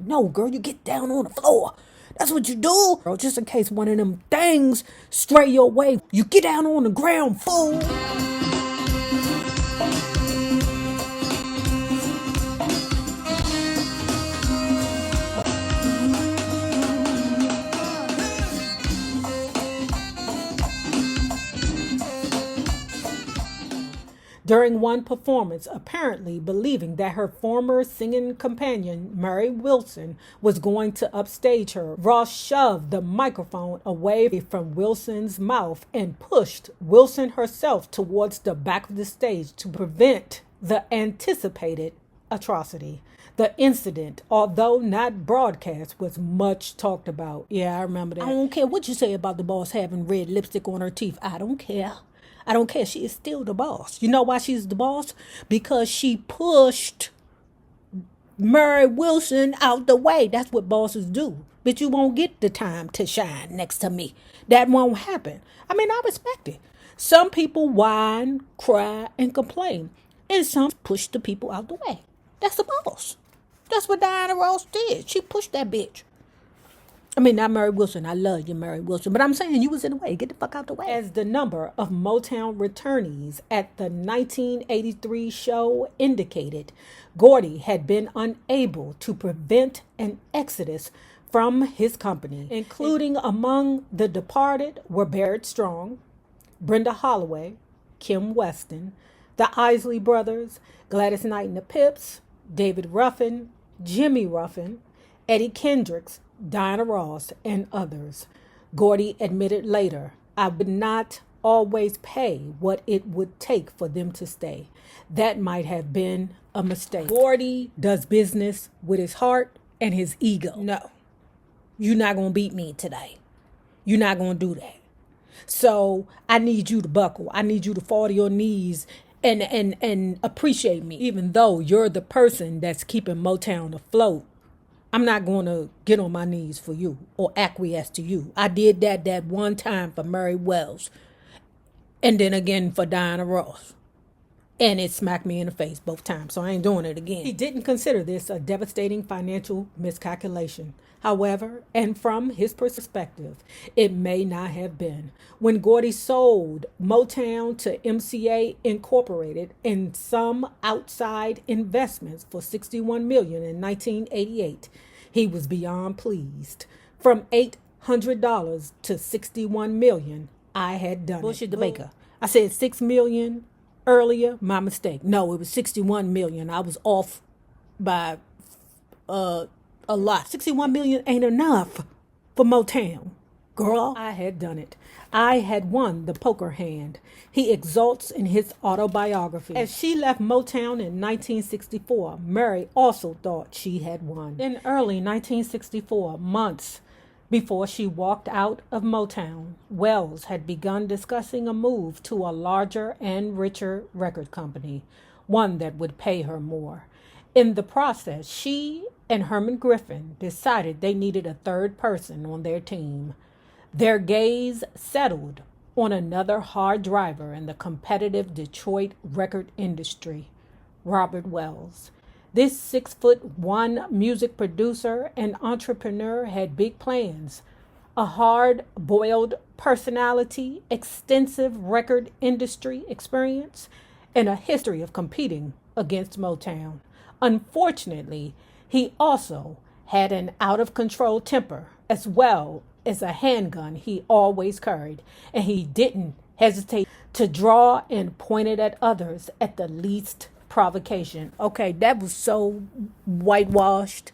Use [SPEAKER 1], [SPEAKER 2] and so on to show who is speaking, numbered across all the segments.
[SPEAKER 1] No, girl, you get down on the floor. That's what you do. Girl, just in case one of them things stray your way, you get down on the ground, fool. During one performance, apparently believing that her former singing companion, Mary Wilson, was going to upstage her, Ross shoved the microphone away from Wilson's mouth and pushed Wilson herself towards the back of the stage to prevent the anticipated atrocity. The incident, although not broadcast, was much talked about. Yeah, I remember that. I don't care what you say about the boss having red lipstick on her teeth. I don't care. I don't care. She is still the boss. You know why she's the boss? Because she pushed Mary Wilson out the way. That's what bosses do. But you won't get the time to shine next to me. That won't happen. I mean, I respect it. Some people whine, cry, and complain. And some push the people out the way. That's the boss. That's what Diana Ross did. She pushed that bitch. I mean, not Mary Wilson. I love you, Mary Wilson. But I'm saying you was in the way. Get the fuck out the way. As the number of Motown returnees at the 1983 show indicated, Gordy had been unable to prevent an exodus from his company, including among the departed were Barrett Strong, Brenda Holloway, Kim Weston, the Isley Brothers, Gladys Knight and the Pips, David Ruffin, Jimmy Ruffin, Eddie Kendricks, Diana Ross, and others. Gordy admitted later, I would not always pay what it would take for them to stay. That might have been a mistake. Gordy does business with his heart and his ego. No, you're not going to beat me today. You're not going to do that. So I need you to buckle. I need you to fall to your knees and appreciate me, even though you're the person that's keeping Motown afloat. I'm not going to get on my knees for you or acquiesce to you. I did that one time for Mary Wells and then again for Diana Ross. And it smacked me in the face both times, so I ain't doing it again. He didn't consider this a devastating financial miscalculation. However, and from his perspective, it may not have been. When Gordy sold Motown to MCA Incorporated and some outside investments for $61 million in 1988, he was beyond pleased. From $800 to $61 million, I had done Bullshit the Baker. I said $6 million earlier, my mistake. No, it was $61 million. I was off by a lot. $61 million ain't enough for Motown. Girl, I had done it. I had won the poker hand. He exults in his autobiography. As she left Motown in 1964, Mary also thought she had won. In early 1964, months before she walked out of Motown, Wells had begun discussing a move to a larger and richer record company, one that would pay her more. In the process, she and Herman Griffin decided they needed a third person on their team. Their gaze settled on another hard driver in the competitive Detroit record industry, Robert Wells. This 6'1" music producer and entrepreneur had big plans, a hard-boiled personality, extensive record industry experience, and a history of competing against Motown. Unfortunately, he also had an out-of-control temper as well as a handgun he always carried, and he didn't hesitate to draw and point it at others at the least provocation. Okay, that was so whitewashed.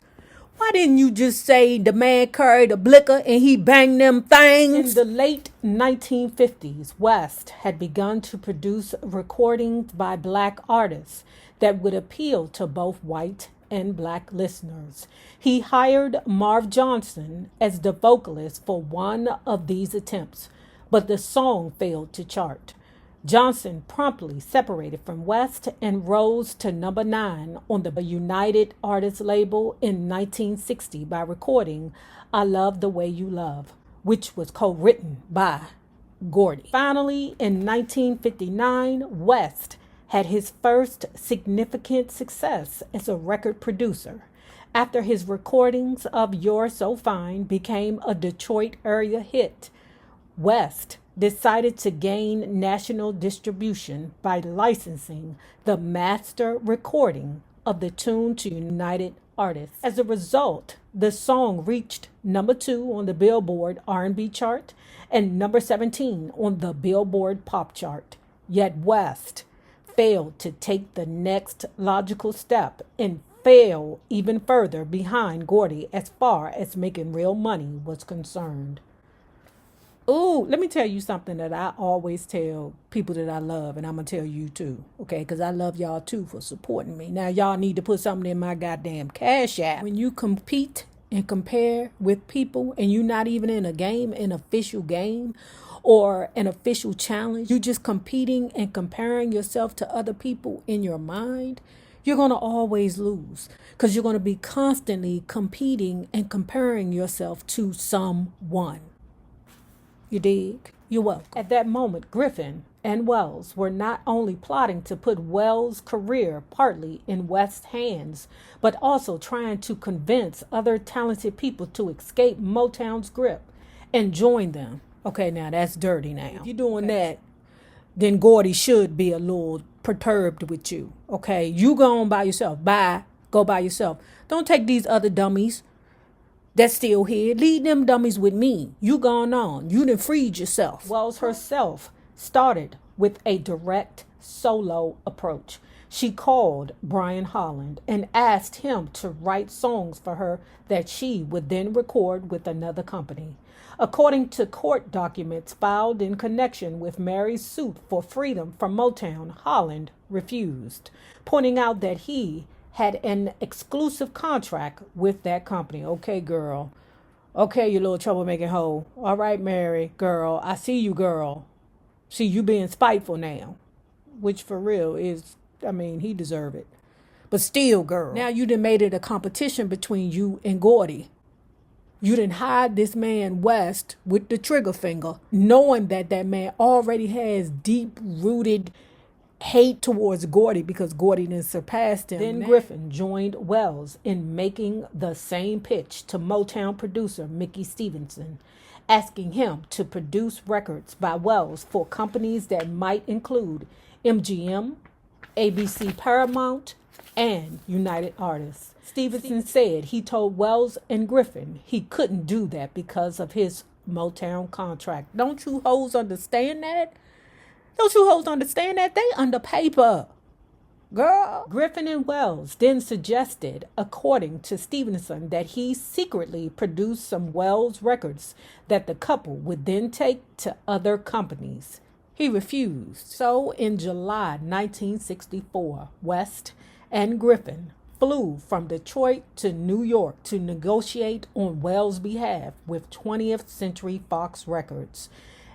[SPEAKER 1] Why didn't you just say the man carried a blicker and he banged them things? In the late 1950s, West had begun to produce recordings by black artists that would appeal to both white and black listeners. He hired Marv Johnson as the vocalist for one of these attempts, but the song failed to chart. Johnson promptly separated from West and rose to number 9 on the United Artists label in 1960 by recording I Love the Way You Love, which was co-written by Gordy. Finally, in 1959, West had his first significant success as a record producer. After his recordings of You're So Fine became a Detroit area hit, West decided to gain national distribution by licensing the master recording of the tune to United Artists. As a result, the song reached number 2 on the Billboard R&B chart and number 17 on the Billboard Pop chart. Yet West failed to take the next logical step and fell even further behind Gordy as far as making real money was concerned. Ooh, let me tell you something that I always tell people that I love, and I'm going to tell you too, okay? Because I love y'all too for supporting me. Now, y'all need to put something in my goddamn Cash App. When you compete and compare with people and you're not even in a game, an official game, or an official challenge, you're just competing and comparing yourself to other people in your mind, you're going to always lose because you're going to be constantly competing and comparing yourself to someone. You dig? You're welcome. At that moment, Griffin and Wells were not only plotting to put Wells' career partly in West's hands, but also trying to convince other talented people to escape Motown's grip and join them. Okay, now that's dirty now. If you're doing that, then Gordy should be a little perturbed with you. Okay, you go on by yourself. Bye. Go by yourself. Don't take these other dummies that's still here. Leave them dummies with me. You gone on. You done freed yourself. Wells herself started with a direct solo approach. She called Brian Holland and asked him to write songs for her that she would then record with another company. According to court documents filed in connection with Mary's suit for freedom from Motown, Holland refused, pointing out that he had an exclusive contract with that company. Okay, girl. Okay, you little troublemaking hoe. All right, Mary, girl. I see you, girl. See, you being spiteful now. Which for real is, he deserve it. But still, girl. Now you done made it a competition between you and Gordy. You didn't hide this man West with the trigger finger, knowing that that man already has deep-rooted hate towards Gordy because Gordy didn't surpass him. Then Griffin joined Wells in making the same pitch to Motown producer Mickey Stevenson, asking him to produce records by Wells for companies that might include MGM, ABC Paramount, and United Artists. Stevenson said he told Wells and Griffin he couldn't do that because of his Motown contract. Don't you hoes understand that? Don't you hoes understand that? They under paper. Girl. Griffin and Wells then suggested, according to Stevenson, that he secretly produce some Wells records that the couple would then take to other companies. He refused. So in July 1964, West and Griffin flew from Detroit to New York to negotiate on Wells' behalf with 20th Century Fox Records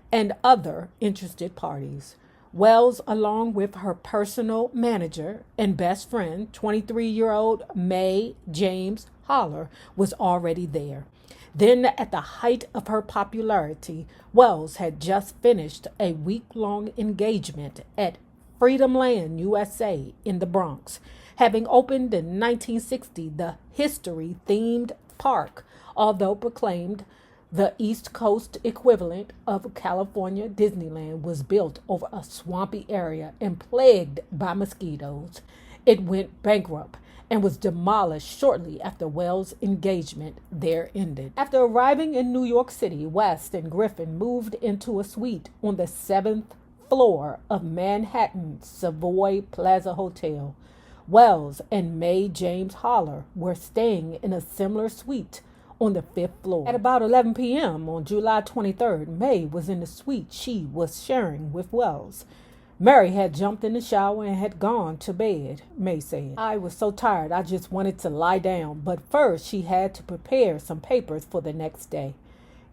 [SPEAKER 1] and other interested parties. Wells, along with her personal manager and best friend, 23-year-old Mae James Holler, was already there. Then, at the height of her popularity, Wells had just finished a week-long engagement at Freedom Land, USA, in the Bronx. Having opened in 1960, the history-themed park, although proclaimed the East Coast equivalent of California Disneyland, was built over a swampy area and plagued by mosquitoes. It went bankrupt and was demolished shortly after Wells' engagement there ended. After arriving in New York City, West and Griffin moved into a suite on the 7th floor of Manhattan's Savoy Plaza Hotel. Wells and Mae James Holler were staying in a similar suite on the 5th floor. At about 11 p.m. on July 23rd, Mae was in the suite she was sharing with Wells. Mary had jumped in the shower and had gone to bed, Mae said. I was so tired I just wanted to lie down, but first she had to prepare some papers for the next day.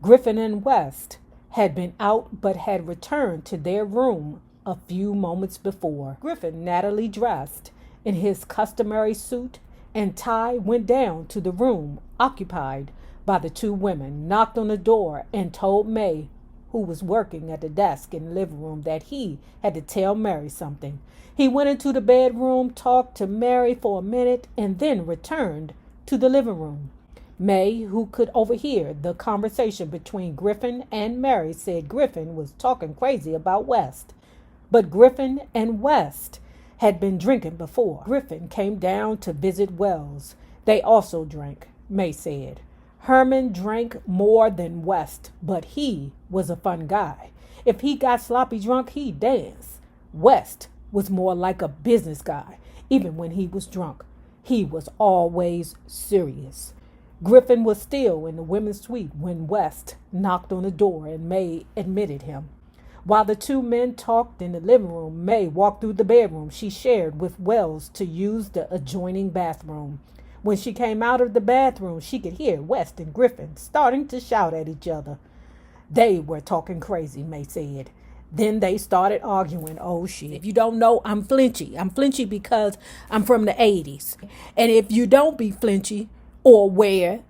[SPEAKER 1] Griffin and West had been out but had returned to their room a few moments before. Griffin, nattily dressed in his customary suit and tie, went down to the room occupied by the two women, knocked on the door, and told Mae, who was working at the desk in the living room, that he had to tell Mary something. He went into the bedroom, talked to Mary for a minute, and then returned to the living room. May, who could overhear the conversation between Griffin and Mary, said Griffin was talking crazy about West. But Griffin and West had been drinking before. Griffin came down to visit Wells. They also drank, May said. Herman drank more than West, but he was a fun guy. If he got sloppy drunk, he'd dance. West was more like a business guy. Even when he was drunk, he was always serious. Griffin was still in the women's suite when West knocked on the door and May admitted him. While the two men talked in the living room, May walked through the bedroom she shared with Wells to use the adjoining bathroom. When she came out of the bathroom, she could hear West and Griffin starting to shout at each other. They were talking crazy, May said. Then they started arguing. Oh, shit. If you don't know, I'm flinchy. I'm flinchy because I'm from the 80s. And if you don't be flinchy or wear,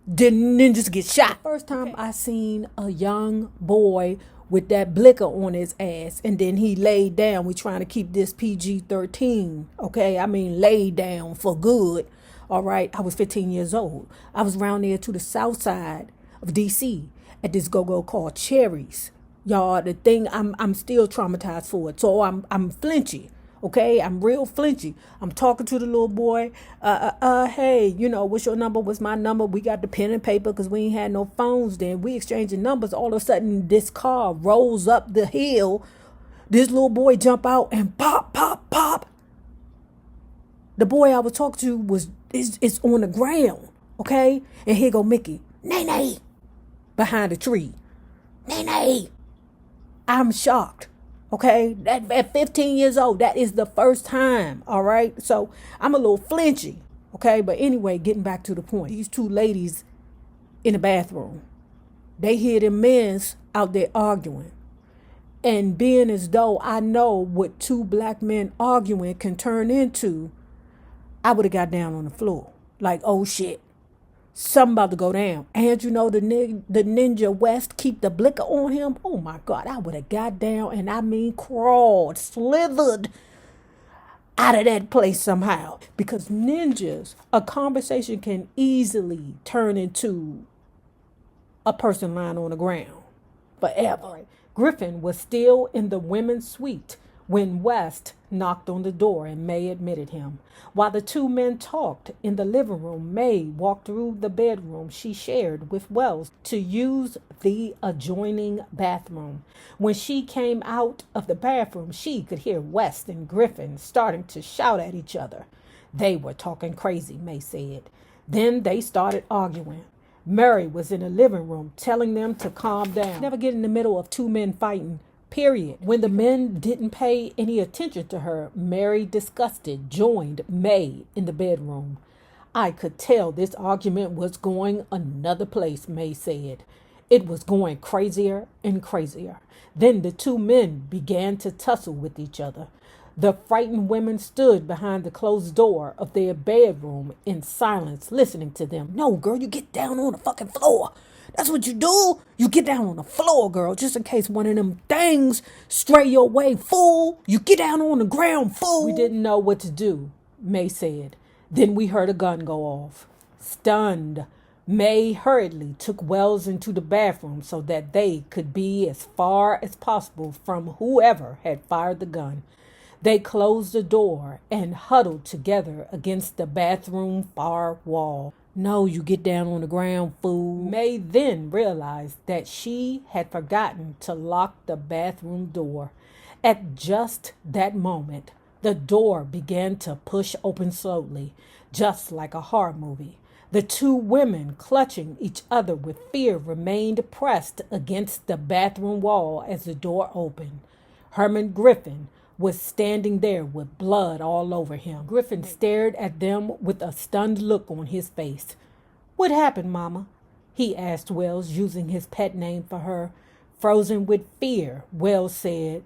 [SPEAKER 1] then ninjas get shot. First time I seen a young boy with that blicker on his ass, and then he laid down. We trying to keep this PG-13, okay? I mean, laid down for good, all right? I was 15 years old. I was around there to the south side of D.C. at this go-go called Cherries. Y'all, the thing, I'm still traumatized for it, so I'm flinchy. Okay, I'm real flinchy. I'm talking to the little boy. Hey, what's your number? What's my number? We got the pen and paper because we ain't had no phones then. We exchanging numbers. All of a sudden, this car rolls up the hill. This little boy jump out and pop, pop, pop. The boy I was talking to is on the ground. Okay, and here go Mickey. Nay, behind the tree. Nay. I'm shocked. Okay, at 15 years old, that is the first time, all right? So I'm a little flinchy, okay? But anyway, getting back to the point. These two ladies in the bathroom, they hear them men's out there arguing. And being as though I know what two black men arguing can turn into, I would have got down on the floor. Like, oh, shit. Something about to go down. And the ninja West keep the blicker on him. Oh my God, I would have got down and I mean crawled, slithered out of that place somehow. Because ninjas, a conversation can easily turn into a person lying on the ground forever. Griffin was still in the women's suite when West knocked on the door and May admitted him. While the two men talked in the living room, May walked through the bedroom she shared with Wells to use the adjoining bathroom. When she came out of the bathroom, she could hear West and Griffin starting to shout at each other. They were talking crazy, May said. Then they started arguing. Mary was in the living room telling them to calm down. Never get in the middle of two men fighting. Period. When the men didn't pay any attention to her, Mary, disgusted, joined May in the bedroom. I could tell this argument was going another place, May said. It was going crazier and crazier. Then the two men began to tussle with each other. The frightened women stood behind the closed door of their bedroom in silence, listening to them. No, girl, you get down on the fucking floor. That's what you do. You get down on the floor, girl, just in case one of them things stray your way, fool. You get down on the ground, fool. We didn't know what to do, May said. Then we heard a gun go off. Stunned, May hurriedly took Wells into the bathroom so that they could be as far as possible from whoever had fired the gun. They closed the door and huddled together against the bathroom far wall. No, you get down on the ground, fool. May then realized that she had forgotten to lock the bathroom door. At just that moment, the door began to push open slowly, just like a horror movie. The two women, clutching each other with fear, remained pressed against the bathroom wall as the door opened. Herman Griffin was standing there with blood all over him. Griffin stared at them with a stunned look on his face. What happened, Mama? He asked Wells, using his pet name for her. Frozen with fear, Wells said,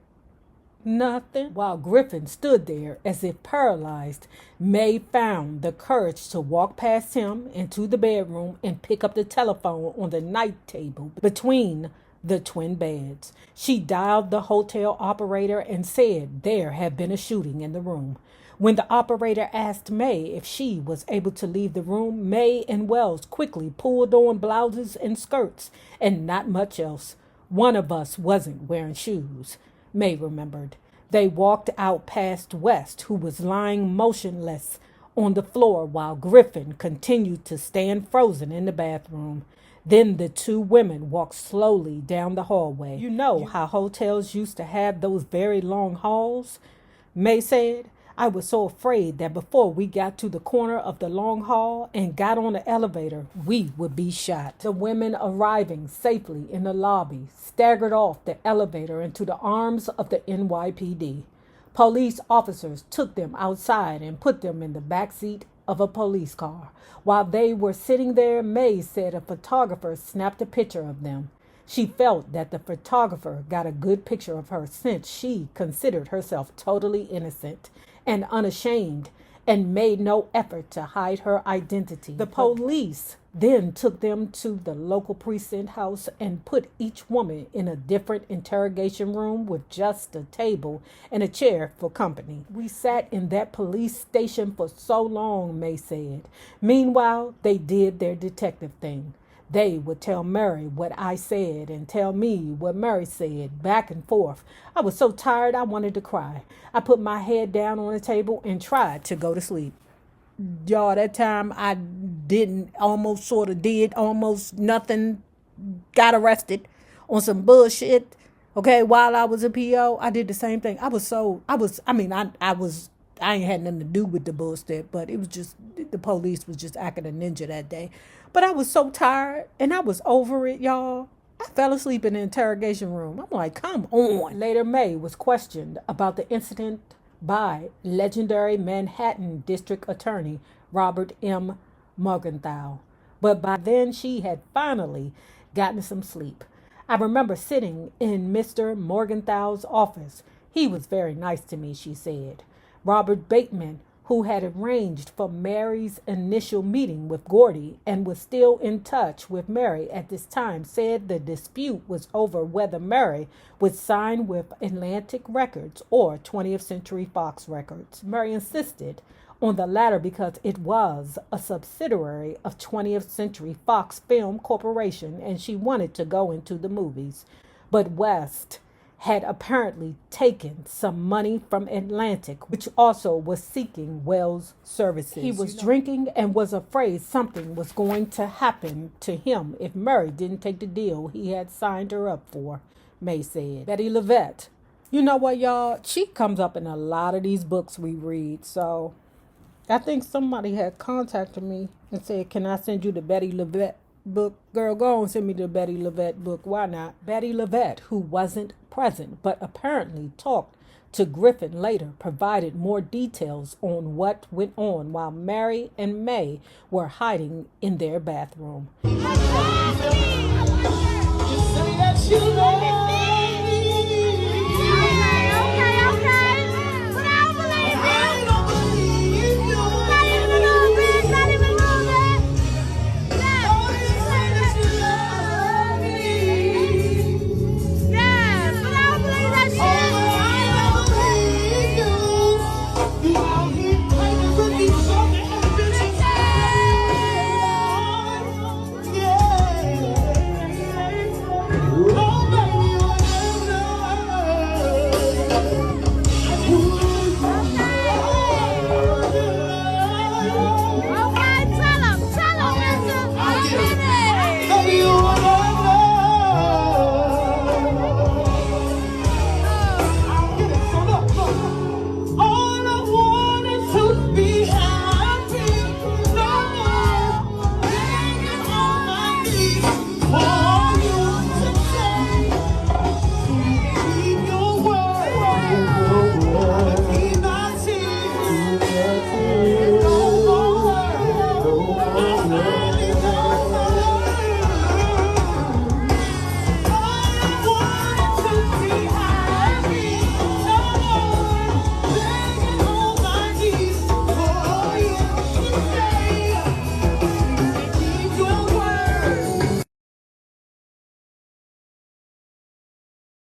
[SPEAKER 1] Nothing. While Griffin stood there as if paralyzed, May found the courage to walk past him into the bedroom and pick up the telephone on the night table between the twin beds. She dialed the hotel operator and said there had been a shooting in the room. When the operator asked May if she was able to leave the room, May and Wells quickly pulled on blouses and skirts and not much else. One of us wasn't wearing shoes, May remembered. They walked out past West, who was lying motionless on the floor while Griffin continued to stand frozen in the bathroom. Then the two women walked slowly down the hallway. You know how hotels used to have those very long halls? May said. I was so afraid that before we got to the corner of the long hall and got on the elevator, we would be shot. The women arriving safely in the lobby staggered off the elevator into the arms of the NYPD. Police officers took them outside and put them in the back seat of a police car. While they were sitting there, May said a photographer snapped a picture of them. She felt that the photographer got a good picture of her since she considered herself totally innocent and unashamed and made no effort to hide her identity. The police then took them to the local precinct house and put each woman in a different interrogation room with just a table and a chair for company. We sat in that police station for so long, May said. Meanwhile, they did their detective thing. They would tell Mary what I said and tell me what Mary said, back and forth. I was so tired I wanted to cry. I put my head down on the table and tried to go to sleep. Y'all, that time I almost nothing, got arrested on some bullshit. Okay, while I was a PO, I did the same thing. I ain't had nothing to do with the bullshit, but it was just, the police was just acting a ninja that day. But I was so tired and I was over it, y'all. I fell asleep in the interrogation room. I'm like, come on. Later, May was questioned about the incident by legendary Manhattan District Attorney Robert M. Morgenthau. But by then, she had finally gotten some sleep. I remember sitting in Mr. Morgenthau's office. He was very nice to me, she said. Robert Bateman, who had arranged for Mary's initial meeting with Gordy and was still in touch with Mary at this time, said the dispute was over whether Mary would sign with Atlantic Records or 20th Century Fox Records. Mary insisted on the latter because it was a subsidiary of 20th Century Fox Film Corporation and she wanted to go into the movies. But West had apparently taken some money from Atlantic, which also was seeking Wells' services. He was drinking and was afraid something was going to happen to him if Mary didn't take the deal he had signed her up for, May said. Betty LaVette. You know what, y'all? She comes up in a lot of these books we read, so I think somebody had contacted me and said, can I send you the Betty LaVette book? Girl, go on, send me the Betty LaVette book. Why not? Betty LaVette, who wasn't present but apparently talked to Griffin later, provided more details on what went on while Mary and May were hiding in their bathroom.